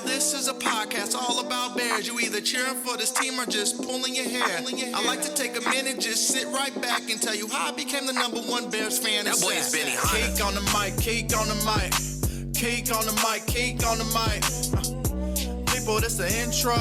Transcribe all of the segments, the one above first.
Now this is a podcast all about Bears. You either cheering for this team or just pulling your hair. I like to take a minute, just sit right back and tell you how I became the #1 Bears fan. That boy is Benny Hunter. Cake on the mic, cake on the mic, cake on the mic, cake on the mic. People, this the intro.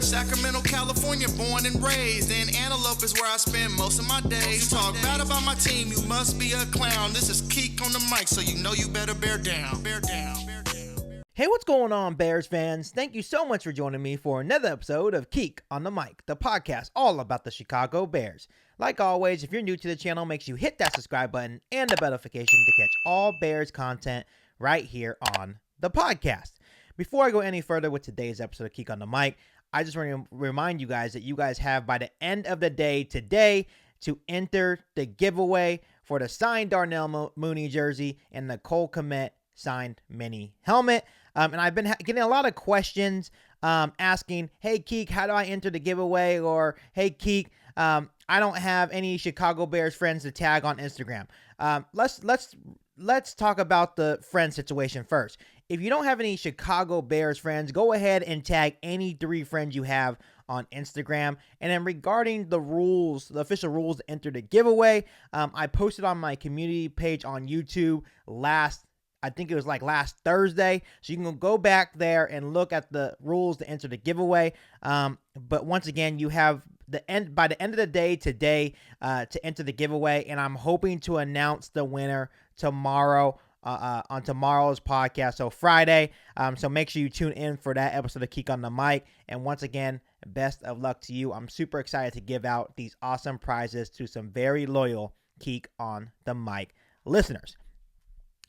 Sacramento, California, born and raised. And Antelope is where I spend most of my days. Talk bad about my team, you must be a clown. This is Keek on the mic, so you know you better bear down. Bear down. Hey, what's going on, Bears fans? Thank you so much for joining me for another episode of Keek on the Mic, the podcast all about the Chicago Bears. Like always, if you're new to the channel, make sure you hit that subscribe button and the bell notification to catch all Bears content right here on the podcast. Before I go any further with today's episode of Keek on the Mic, I just want to remind you guys that you guys have by the end of the day today to enter the giveaway for the signed Darnell Mooney jersey and the Cole Kmet signed mini helmet. And I've been getting a lot of questions asking, hey, Keek, how do I enter the giveaway? Or, hey, Keek, I don't have any Chicago Bears friends to tag on Instagram. Let's talk about the friend situation first. If you don't have any Chicago Bears friends, go ahead and tag any 3 friends you have on Instagram. And then regarding the rules, the official rules to enter the giveaway, I posted on my community page on YouTube last Thursday. So you can go back there and look at the rules to enter the giveaway. But once again, you have by the end of the day today to enter the giveaway. And I'm hoping to announce the winner tomorrow on tomorrow's podcast, so Friday. So make sure you tune in for that episode of Keek on the Mic. And once again, best of luck to you. I'm super excited to give out these awesome prizes to some very loyal Keek on the Mic listeners.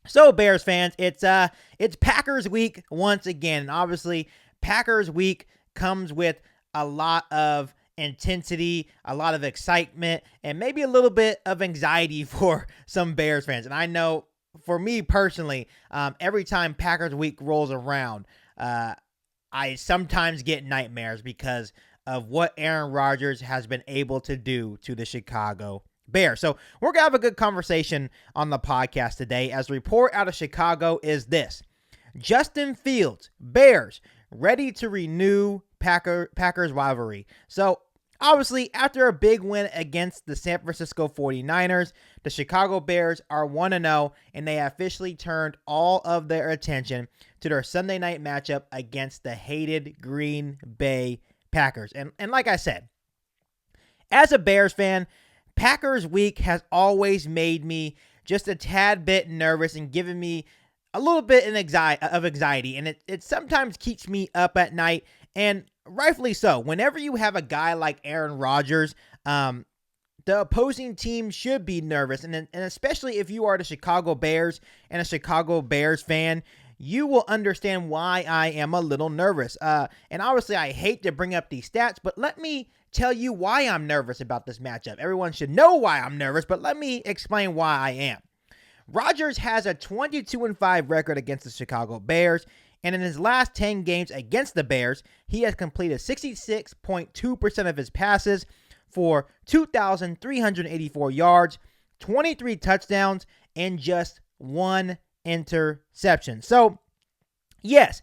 So Bears fans, it's Packers week once again. And obviously, Packers week comes with a lot of intensity, a lot of excitement, and maybe a little bit of anxiety for some Bears fans. And I know for me personally, every time Packers week rolls around, I sometimes get nightmares because of what Aaron Rodgers has been able to do to the Chicago Bears. So we're going to have a good conversation on the podcast today, as the report out of Chicago is this: Justin Fields, Bears, ready to renew Packers rivalry. So obviously, after a big win against the San Francisco 49ers, the Chicago Bears are 1-0, and they officially turned all of their attention to their Sunday night matchup against the hated Green Bay Packers. And like I said, as a Bears fan, Packers week has always made me just a tad bit nervous and given me a little bit of anxiety. And it sometimes keeps me up at night, and rightfully so. Whenever you have a guy like Aaron Rodgers, the opposing team should be nervous. And especially if you are the Chicago Bears and a Chicago Bears fan, you will understand why I am a little nervous. And obviously, I hate to bring up these stats, but let me tell you why I'm nervous about this matchup. Everyone should know why I'm nervous, but let me explain why I am. Rodgers has a 22-5 record against the Chicago Bears, and in his last 10 games against the Bears, he has completed 66.2% of his passes for 2,384 yards, 23 touchdowns, and just 1 interception. So, yes,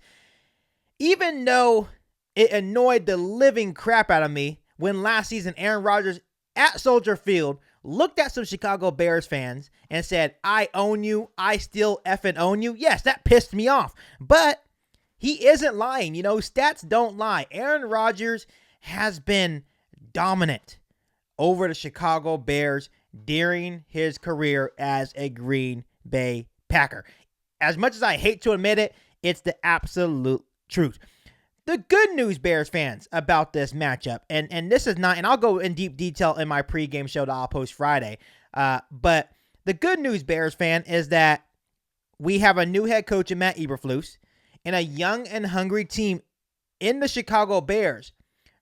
even though it annoyed the living crap out of me when last season Aaron Rodgers at Soldier Field looked at some Chicago Bears fans and said, I own you, I still effing own you. Yes, that pissed me off. But he isn't lying. You know, stats don't lie. Aaron Rodgers has been dominant over the Chicago Bears during his career as a Green Bay Packer. As much as I hate to admit it, it's the absolute truth. The good news, Bears fans, about this matchup, and this is not, and I'll go in deep detail in my pregame show that I'll post Friday, but the good news, Bears fan, is that we have a new head coach in Matt Eberflus and a young and hungry team in the Chicago Bears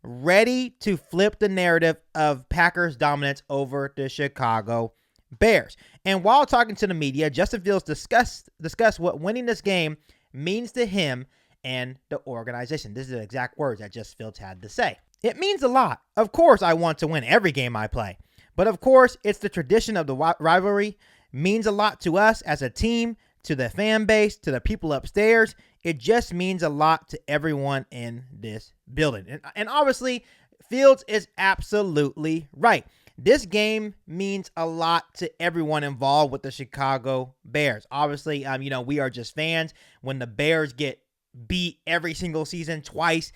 ready to flip the narrative of Packers dominance over the Chicago Bears. And while talking to the media, Justin Fields discussed what winning this game means to him and the organization. This is the exact words that Justin Fields had to say. It means a lot. Of course, I want to win every game I play. But of course, it's the tradition of the rivalry. Means a lot to us as a team, to the fan base, to the people upstairs, it just means a lot to everyone in this building. And obviously, Fields is absolutely right. This game means a lot to everyone involved with the Chicago Bears. Obviously, we are just fans. When the Bears get beat every single season twice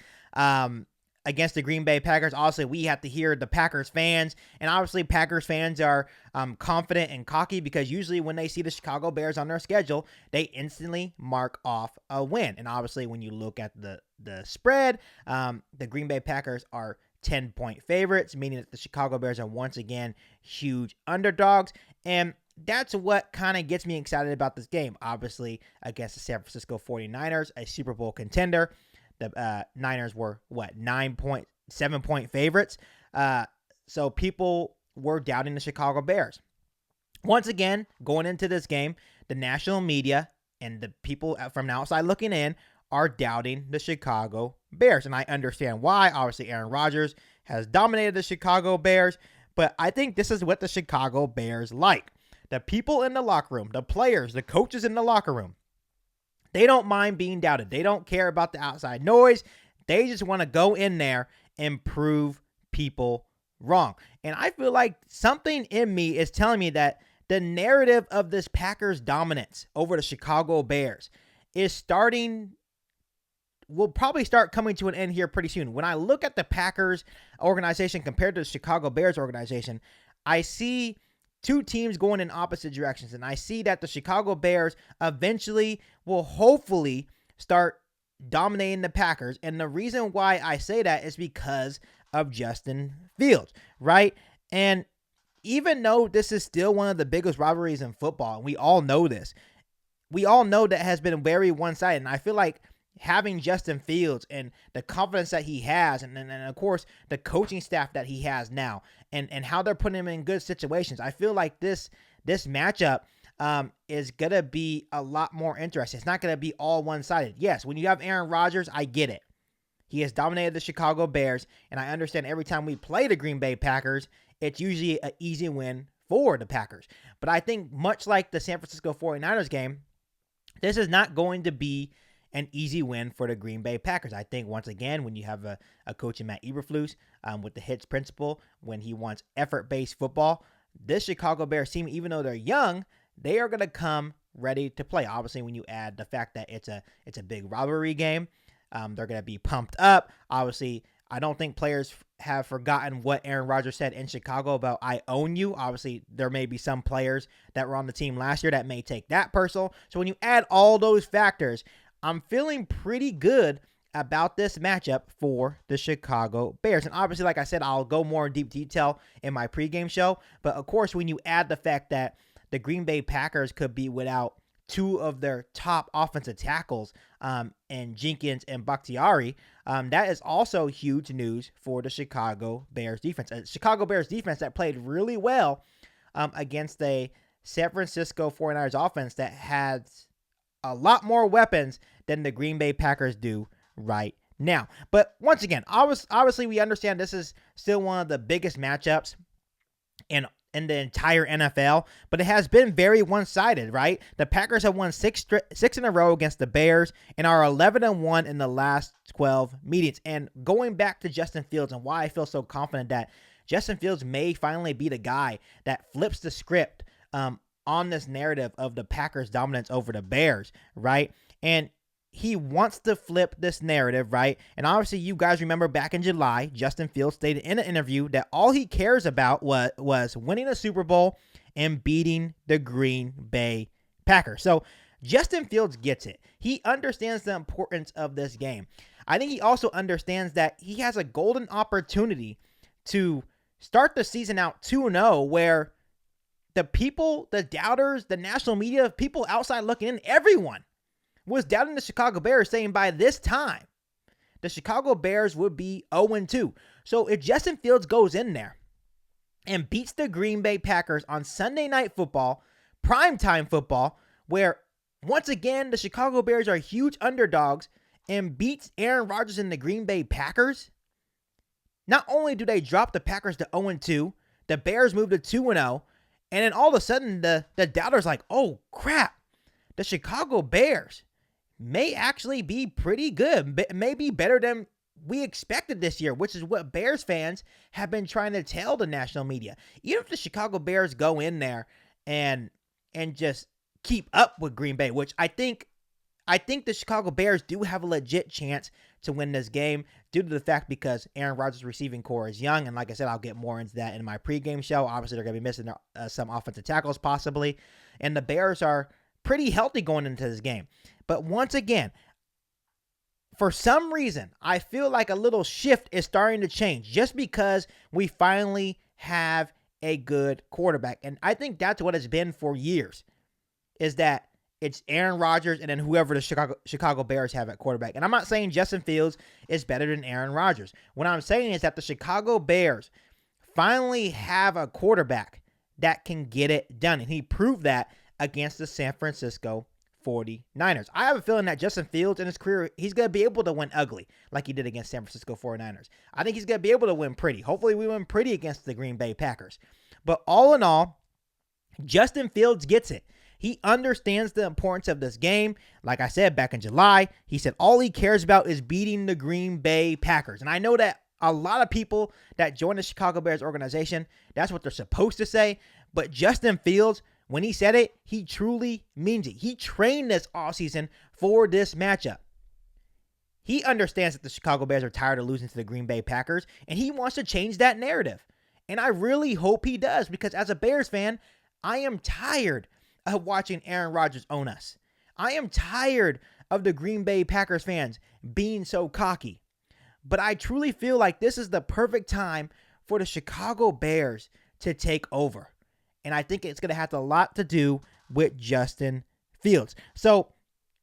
against the Green Bay Packers, obviously we have to hear the Packers fans. And obviously Packers fans are confident and cocky because usually when they see the Chicago Bears on their schedule, they instantly mark off a win. And obviously when you look at the spread, the Green Bay Packers are 10-point favorites, meaning that the Chicago Bears are once again huge underdogs. And that's what kind of gets me excited about this game. Obviously, against the San Francisco 49ers, a Super Bowl contender. The Niners were, 7-point favorites. So people were doubting the Chicago Bears. Once again, going into this game, the national media and the people from the outside looking in are doubting the Chicago Bears. And I understand why. Obviously, Aaron Rodgers has dominated the Chicago Bears, but I think this is what the Chicago Bears like. The people in the locker room, the players, the coaches in the locker room, they don't mind being doubted. They don't care about the outside noise. They just want to go in there and prove people wrong. And I feel like something in me is telling me that the narrative of this Packers dominance over the Chicago Bears will probably start coming to an end here pretty soon. When I look at the Packers organization compared to the Chicago Bears organization, I see two teams going in opposite directions. And I see that the Chicago Bears eventually will hopefully start dominating the Packers. And the reason why I say that is because of Justin Fields, right? And even though this is still one of the biggest rivalries in football, and we all know this, we all know that has been very one-sided. And I feel like having Justin Fields and the confidence that he has, and of course the coaching staff that he has now, and how they're putting him in good situations, I feel like this matchup is gonna be a lot more interesting. It's not gonna be all one-sided. Yes, when you have Aaron Rodgers, I get it. He has dominated the Chicago Bears, and I understand every time we play the Green Bay Packers, it's usually an easy win for the Packers. But I think much like the San Francisco 49ers game, this is not going to be an easy win for the Green Bay Packers. I think, once again, when you have a coach in Matt Eberflus with the HITS principle, when he wants effort-based football, this Chicago Bears team, even though they're young, they are going to come ready to play. Obviously, when you add the fact that it's a big rivalry game, they're going to be pumped up. Obviously, I don't think players have forgotten what Aaron Rodgers said in Chicago about "I own you." Obviously, there may be some players that were on the team last year that may take that personal. So when you add all those factors, I'm feeling pretty good about this matchup for the Chicago Bears. And obviously, like I said, I'll go more in deep detail in my pregame show. But of course, when you add the fact that the Green Bay Packers could be without two of their top offensive tackles, and Jenkins and Bakhtiari, that is also huge news for the Chicago Bears defense. A Chicago Bears defense that played really well against a San Francisco 49ers offense that has a lot more weapons than the Green Bay Packers do right now. But once again, obviously we understand this is still one of the biggest matchups in the entire NFL, but it has been very one-sided, right? The Packers have won six in a row against the Bears and are 11-1 in the last 12 meetings. And going back to Justin Fields and why I feel so confident that Justin Fields may finally be the guy that flips the script on this narrative of the Packers' dominance over the Bears, right? And he wants to flip this narrative, right? And obviously, you guys remember back in July, Justin Fields stated in an interview that all he cares about was winning a Super Bowl and beating the Green Bay Packers. So Justin Fields gets it. He understands the importance of this game. I think he also understands that he has a golden opportunity to start the season out 2-0, where the people, the doubters, the national media, people outside looking in, everyone was doubting the Chicago Bears, saying by this time, the Chicago Bears would be 0-2. So if Justin Fields goes in there and beats the Green Bay Packers on Sunday Night Football, primetime football, where once again the Chicago Bears are huge underdogs, and beats Aaron Rodgers and the Green Bay Packers, not only do they drop the Packers to 0-2, the Bears move to 2-0, and then all of a sudden the doubters like, oh crap, the Chicago Bears may actually be pretty good, maybe better than we expected this year, which is what Bears fans have been trying to tell the national media. Even if the Chicago Bears go in there and just keep up with Green Bay, which I think the Chicago Bears do have a legit chance to win this game due to the fact because Aaron Rodgers' receiving core is young. And like I said, I'll get more into that in my pregame show. Obviously, they're going to be missing some offensive tackles possibly. And the Bears are pretty healthy going into this game. But once again, for some reason, I feel like a little shift is starting to change just because we finally have a good quarterback. And I think that's what it's been for years, is that it's Aaron Rodgers and then whoever the Chicago Bears have at quarterback. And I'm not saying Justin Fields is better than Aaron Rodgers. What I'm saying is that the Chicago Bears finally have a quarterback that can get it done. And he proved that against the San Francisco 49ers. I have a feeling that Justin Fields in his career, he's going to be able to win ugly like he did against San Francisco 49ers. I think he's going to be able to win pretty. Hopefully we win pretty against the Green Bay Packers. But all in all, Justin Fields gets it. He understands the importance of this game. Like I said back in July, he said all he cares about is beating the Green Bay Packers. And I know that a lot of people that join the Chicago Bears organization, that's what they're supposed to say. But Justin Fields, when he said it, he truly means it. He trained this offseason for this matchup. He understands that the Chicago Bears are tired of losing to the Green Bay Packers, and he wants to change that narrative. And I really hope he does, because as a Bears fan, I am tired of watching Aaron Rodgers own us. I am tired of the Green Bay Packers fans being so cocky. But I truly feel like this is the perfect time for the Chicago Bears to take over. And I think it's going to have a lot to do with Justin Fields. So,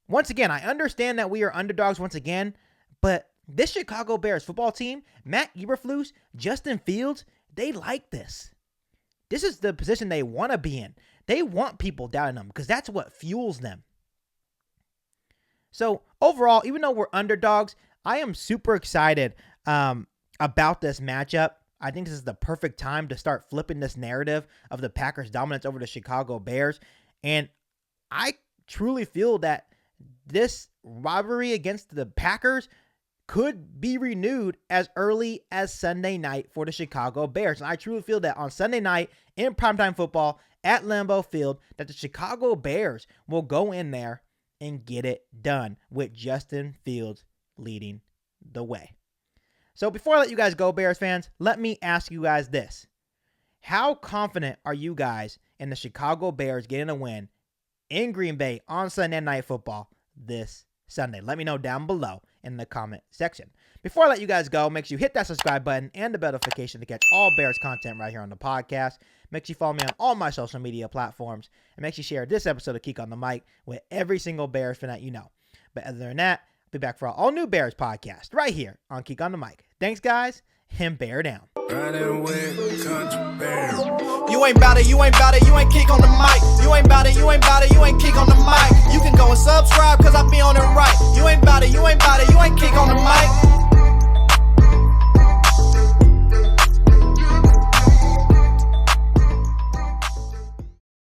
once again, I understand that we are underdogs once again, but this Chicago Bears football team, Matt Eberflus, Justin Fields, they like this. This is the position they want to be in. They want people doubting them because that's what fuels them. So overall, even though we're underdogs, I am super excited about this matchup. I think this is the perfect time to start flipping this narrative of the Packers' dominance over the Chicago Bears. And I truly feel that this rivalry against the Packers could be renewed as early as Sunday night for the Chicago Bears. And I truly feel that on Sunday night in primetime football at Lambeau Field, that the Chicago Bears will go in there and get it done with Justin Fields leading the way. So before I let you guys go, Bears fans, let me ask you guys this. How confident are you guys in the Chicago Bears getting a win in Green Bay on Sunday Night Football this Sunday? Let me know down below in the comment section. Before I let you guys go, make sure you hit that subscribe button and the bell notification to catch all Bears content right here on the podcast. Make sure you follow me on all my social media platforms, and make sure you share this episode of Geek on the Mic with every single Bears fan that you know. But other than that, I'll be back for an all-new Bears podcast right here on Geek on the Mic. Thanks, guys, and bear down. Riding with Country Bear. You ain't bout it, you ain't bout it, you ain't Geek on the Mic. You ain't bout it, you ain't bout it, you ain't Geek on the Mic. You can go and subscribe, cause I be on it right.